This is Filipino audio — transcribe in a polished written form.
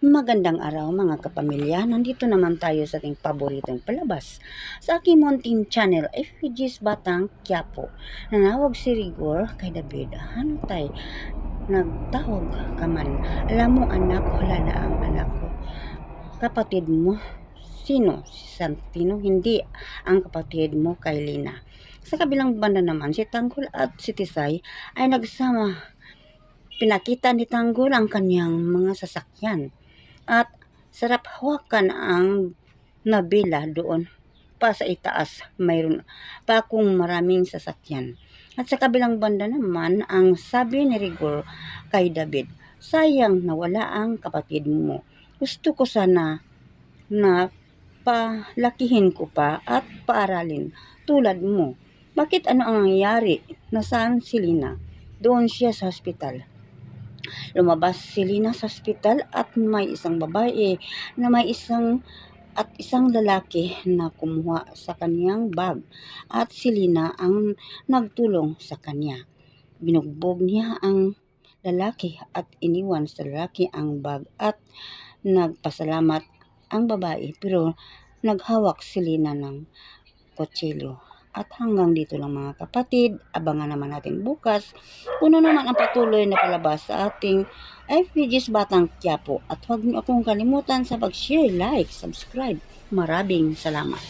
Magandang araw mga kapamilya, nandito naman tayo sa ating paboritong palabas sa aking munting channel, FPG's Batang Quiapo. Nanawag si Rigor kay David, ano tay, nagtawag ka man. Alam mo anak, wala na ang anak ko. Kapatid mo, sino? Si Santino? Hindi, ang kapatid mo kay Lina. Sa kabilang banda naman, si Tanggol at si Tisay ay nagsama. Pinakita ni Tanggol ang kanyang mga sasakyan. At sarap hawakan ang nabila doon pa sa itaas. Mayroon pa kung maraming sasakyan. At sa kabilang banda naman, ang sabi ni Rigor kay David, sayang nawala ang kapatid mo. Gusto ko sana na palakihin ko pa at paaralin tulad mo. Bakit ano ang nangyari? Nasaan si Lina? Doon siya sa hospital. Lumabas si Lina sa ospital at may isang babae na may isang lalaki na kumuha sa kaniyang bag at si Lina ang nagtulong sa kanya. Binugbog niya ang lalaki at iniwan sa lalaki ang bag at nagpasalamat ang babae pero naghawak si Lina ng kutsilyo. At hanggang dito lang mga kapatid, abangan naman natin bukas kung ano naman ang patuloy na palabas sa ating FPG's Batang Quiapo. At huwag niyo akong kalimutan sa pag-share, like, subscribe. Maraming salamat.